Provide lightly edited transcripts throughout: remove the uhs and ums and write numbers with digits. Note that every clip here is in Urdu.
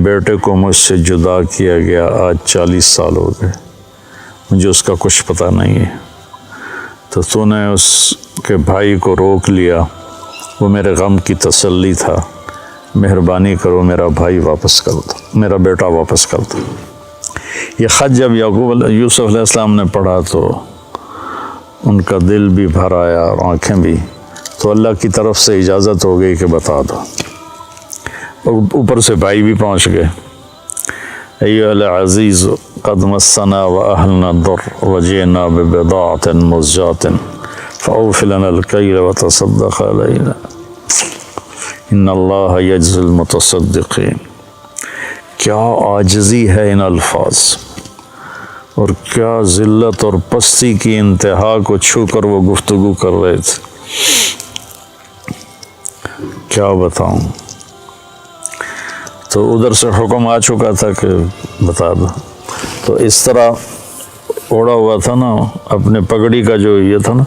بیٹے کو مجھ سے جدا کیا گیا، آج 40 سال ہو گئے، مجھے اس کا کچھ پتہ نہیں ہے، تو نے اس کے بھائی کو روک لیا، وہ میرے غم کی تسلی تھا، مہربانی کرو میرا بھائی واپس کر دو، میرا بیٹا واپس کر دو۔ یہ خط جب یوسف علیہ السلام نے پڑھا تو ان کا دل بھی بھر آیا اور آنکھیں بھی، تو اللہ کی طرف سے اجازت ہو گئی کہ بتا دو، اور اوپر سے بھائی بھی پہنچ گئے۔ ایھا العزیز قد مسنا واہلنا الضر وجئنا ببضاعۃ مزجاۃ فاوف لنا الکیل وتصدق علینا ان اللہ یجزی المتصدقین۔ کیا عاجزی ہے ان الفاظ، اور کیا ذلت اور پستی کی انتہا کو چھو کر وہ گفتگو کر رہے تھے، کیا بتاؤں۔ تو ادھر سے حکم آ چکا تھا کہ بتا دو، تو اس طرح اوڑا ہوا تھا نا، اپنے پگڑی کا جو یہ تھا نا،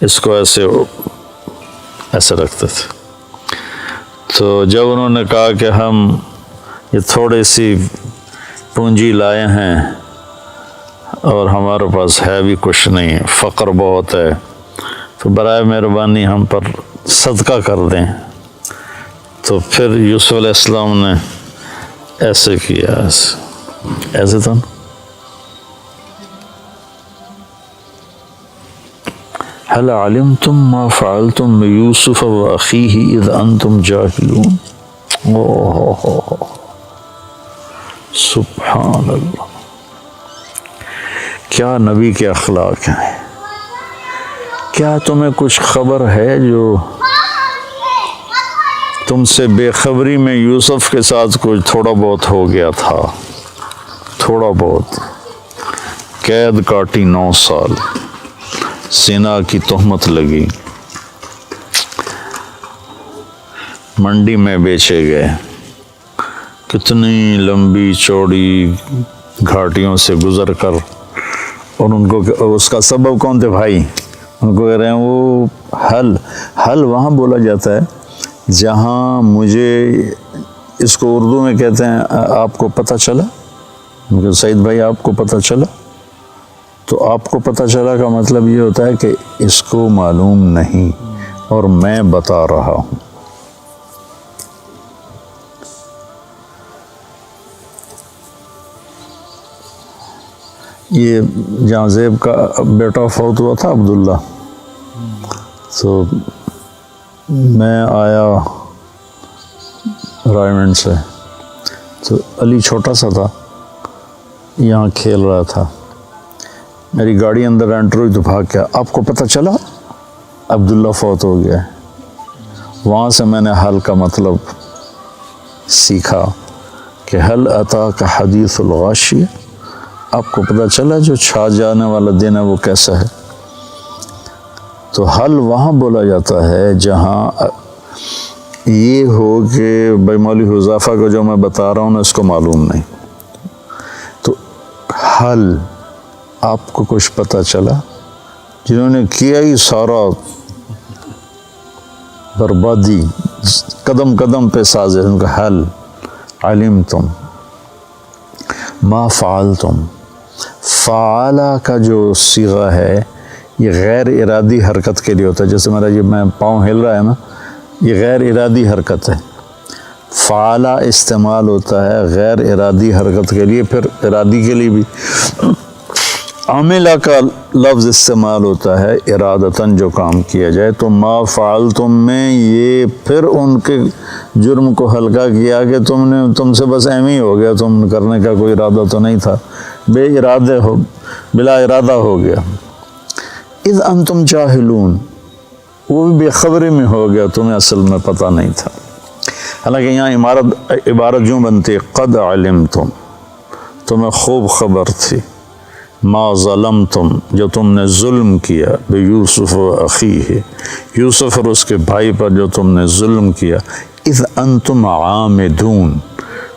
اس کو ایسے رکھتے تھے۔ تو جب انہوں نے کہا کہ ہم یہ تھوڑی سی پونجی لائے ہیں اور ہمارے پاس ہے بھی کچھ نہیں، فقر بہت ہے، تو برائے مہربانی ہم پر صدقہ کر دیں۔ تو پھر یوسف علیہ السلام نے ایسے کیا، ایسے تھا نا، هل علمتم ما فعلتم بيوسف وأخيه إذ أنتم جاهلون۔ سبحان اللہ، کیا نبی کے اخلاق ہیں۔ کیا تمہیں کچھ خبر ہے جو تم سے بے خبری میں یوسف کے ساتھ کچھ تھوڑا بہت ہو گیا تھا، تھوڑا بہت، قید کاٹی 9 سال، زنا کی تہمت لگی، منڈی میں بیچے گئے، کتنی لمبی چوڑی گھاٹیوں سے گزر کر، اور ان کو اس کا سبب کون تھے؟ بھائی، ان کو کہہ رہے ہیں وہ حل وہاں بولا جاتا ہے جہاں مجھے، اس کو اردو میں کہتے ہیں آپ کو پتہ چلا، سعید بھائی آپ کو پتہ چلا، تو آپ کو پتہ چلا کا مطلب یہ ہوتا ہے کہ اس کو معلوم نہیں اور میں بتا رہا ہوں۔ یہ جہاں زیب کا بیٹا فوت ہوا تھا عبداللہ، تو میں آیا رائمنڈ سے، تو علی چھوٹا سا تھا، یہاں کھیل رہا تھا، میری گاڑی اندر انٹر ہوئی تو بھاگ گیا، آپ کو پتہ چلا عبداللہ فوت ہو گیا۔ وہاں سے میں نے حل کا مطلب سیکھا کہ حل اتاک حدیث الغاشیہ، آپ کو پتہ چلا جو چھا جانے والا دن ہے وہ کیسا ہے۔ تو حل وہاں بولا جاتا ہے جہاں یہ ہو کہ بھائی مولوی حذیفہ کو جو میں بتا رہا ہوں نا اس کو معلوم نہیں، تو حل آپ کو کچھ پتہ چلا، جنہوں نے کیا ہی سارا بربادی قدم قدم پہ سازے، ان کا حل علمتم ما فعلتم، فعلا کا جو صیغہ ہے یہ غیر ارادی حرکت کے لیے ہوتا ہے، جیسے میرا یہ میں پاؤں ہل رہا ہے نا، یہ غیر ارادی حرکت ہے۔ فعلا استعمال ہوتا ہے غیر ارادی حرکت کے لیے، پھر ارادی کے لیے بھی عاملہ کا لفظ استعمال ہوتا ہے ارادتاً جو کام کیا جائے۔ تو ما فعلتم میں یہ پھر ان کے جرم کو ہلکا کیا کہ تم سے بس ایم ہی ہو گیا، تم کرنے کا کوئی ارادہ تو نہیں تھا، بلا ارادہ ہو گیا۔ اذ انتم جاہلون، وہ بھی بے خبری میں ہو گیا، تمہیں اصل میں پتہ نہیں تھا۔ حالانکہ یہاں عبارت یوں بنتی ہے قد علمتم، تمہیں خوب خبر تھی، ما ظلمتم، جو تم نے ظلم کیا، بیوسف و اخیہ، یوسف اور اس کے بھائی پر جو تم نے ظلم کیا، اذ انتم عامدون،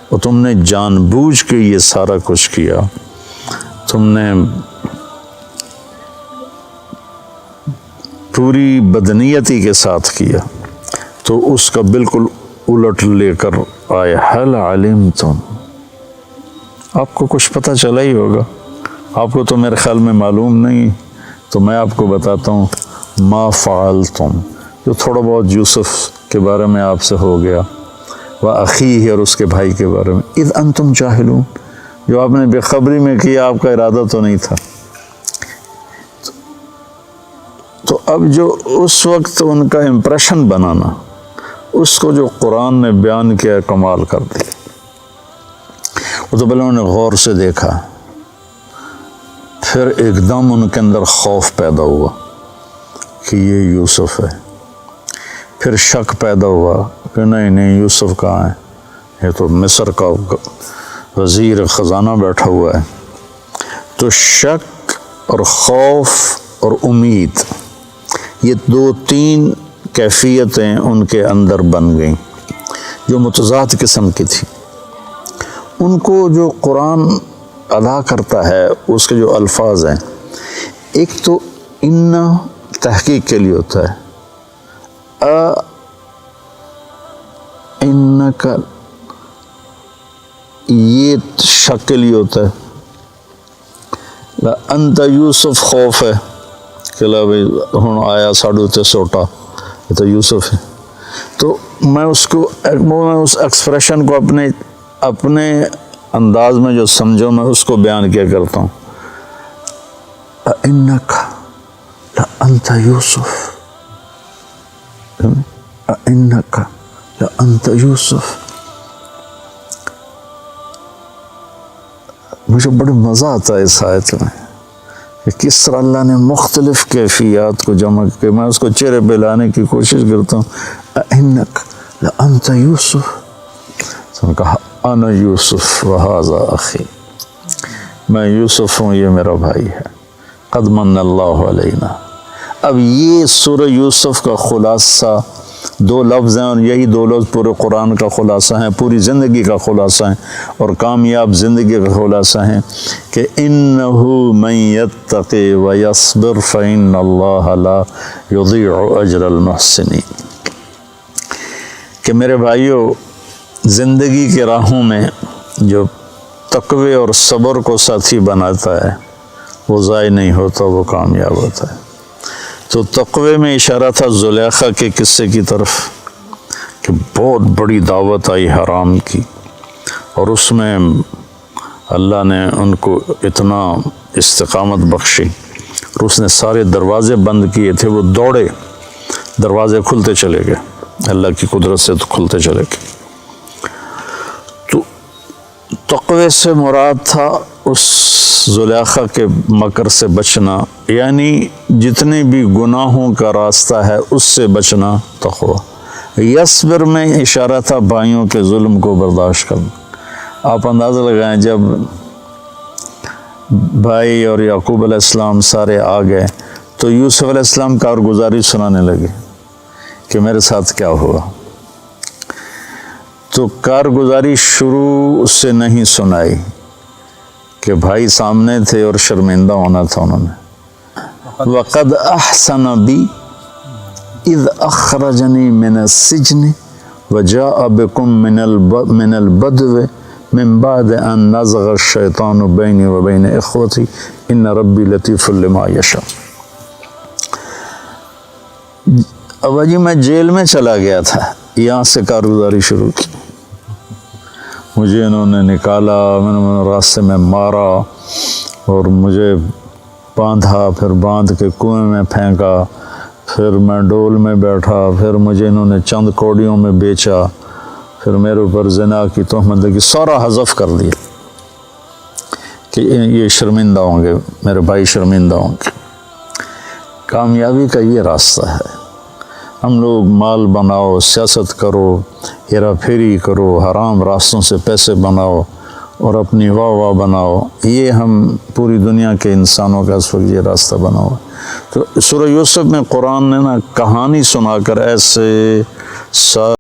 اور تم نے جان بوجھ کے یہ سارا کچھ کیا، تم نے پوری بدنیتی کے ساتھ کیا، تو اس کا بالکل الٹ لے کر آئے حل علمتم آپ کو کچھ پتہ چلا ہی ہوگا، آپ کو تو میرے خیال میں معلوم نہیں، تو میں آپ کو بتاتا ہوں ما فعلتم، جو تھوڑا بہت یوسف کے بارے میں آپ سے ہو گیا، وَأَخِيهِ اور اس کے بھائی کے بارے میں، اذ انتم جاہلون، جو آپ نے بے خبری میں کیا، آپ کا ارادہ تو نہیں تھا۔ تو اب جو اس وقت ان کا امپریشن بنانا، اس کو جو قرآن نے بیان کیا، کمال کر دیا۔ وہ تو پہلے انہوں نے غور سے دیکھا، پھر ایک دم ان کے اندر خوف پیدا ہوا کہ یہ یوسف ہے، پھر شک پیدا ہوا کہ نہیں یوسف کہاں ہے، یہ تو مصر کا وزیر خزانہ بیٹھا ہوا ہے۔ تو شک اور خوف اور امید، یہ دو تین کیفیتیں ان کے اندر بن گئیں جو متضاد قسم کی تھی۔ ان کو جو قرآن ادا کرتا ہے، اس کے جو الفاظ ہیں، ایک تو ان تحقیق کے لیے ہوتا ہے، ان کا یہ شک کے لیے ہوتا ہے، انت یوسف خوف ہے کہ لا بھائی ہوں آیا ساڑھو تے سوٹا، یہ تو یوسف ہے۔ تو میں اس ایکسپریشن کو اپنے انداز میں جو سمجھو، میں اس کو بیان کیا کرتا ہوں، اِنَّكَ لَأَنْتَ یوسف، اِنَّكَ لَأَنْتَ یوسف۔ مجھے بڑا مزہ آتا ہے اس آیت میں کہ کس طرح اللہ نے مختلف کیفیات کو جمع کے، میں اس کو چہرے پہ لانے کی کوشش کرتا ہوں۔ اِنَّكَ لَأَنْتَ یوسف، تو نے کہا انا یوسف وہذا اخی، میں یوسف ہوں، یہ میرا بھائی ہے، قد من اللہ علینا۔ اب یہ سورہ یوسف کا خلاصہ دو لفظ ہیں، اور یہی دو لفظ پورے قرآن کا خلاصہ ہیں، پوری زندگی کا خلاصہ ہیں، اور کامیاب زندگی کا خلاصہ ہیں کہ انہ من یتقی ویصبر فإن اللہ لا یضیع اجر المحسنین۔ کہ میرے بھائیو، زندگی کے راہوں میں جو تقوی اور صبر کو ساتھی بناتا ہے، وہ ضائع نہیں ہوتا، وہ کامیاب ہوتا ہے۔ تو تقوی میں اشارہ تھا زلیخا کے قصے کی طرف کہ بہت بڑی دعوت آئی حرام کی، اور اس میں اللہ نے ان کو اتنا استقامت بخشی، اور اس نے سارے دروازے بند کیے تھے، وہ دوڑے، دروازے کھلتے چلے گئے، اللہ کی قدرت سے تو کھلتے چلے گئے۔ تو تقوی سے مراد تھا اس زلیخا کے مکر سے بچنا، یعنی جتنے بھی گناہوں کا راستہ ہے اس سے بچنا تقوی۔ یصبر میں اشارہ تھا بھائیوں کے ظلم کو برداشت کرنا۔ آپ اندازہ لگائیں، جب بھائی اور یعقوب علیہ السلام سارے آ گئے تو یوسف علیہ السلام کارگزاری سنانے لگے کہ میرے ساتھ کیا ہوا۔ تو کارگزاری شروع سے نہیں سنائی کہ بھائی سامنے تھے اور شرمندہ ہونا تھا انہوں نے۔ وَقَدْ أَحْسَنَ بِي إِذْ أَخْرَجَنِي مِنَ السِّجْنِ وَجَاءَ بِكُم مِّنَ الْبَدْوِ مِن بَعْدِ أَن نَزَغَ الشَّيْطَانُ بَيْنِي وَبَيْنَ إِخْوَتِي إِنَّ رَبِّي لَطِيفٌ لِمَا يَشَاءُ۔ ابا جی میں جیل میں چلا گیا تھا، یہاں سے کارگزاری شروع کی، مجھے انہوں نے نکالا، میں نے راستے میں مارا اور مجھے باندھا، پھر باندھ کے کنویں میں پھینکا، پھر میں ڈول میں بیٹھا، پھر مجھے انہوں نے چند کوڑیوں میں بیچا، پھر میرے اوپر زنا کی تہمت لگی، سارا حذف کر دیا کہ یہ شرمندہ ہوں گے، میرے بھائی شرمندہ ہوں گے۔ کامیابی کا یہ راستہ ہے، ہم لوگ مال بناؤ، سیاست کرو، ہیرا پھیری کرو، حرام راستوں سے پیسے بناؤ اور اپنی واہ واہ بناؤ، یہ ہم پوری دنیا کے انسانوں کا اس وقت یہ راستہ بنا ہوا ہے۔ تو سورہ یوسف میں قرآن نے کہانی سنا کر ایسے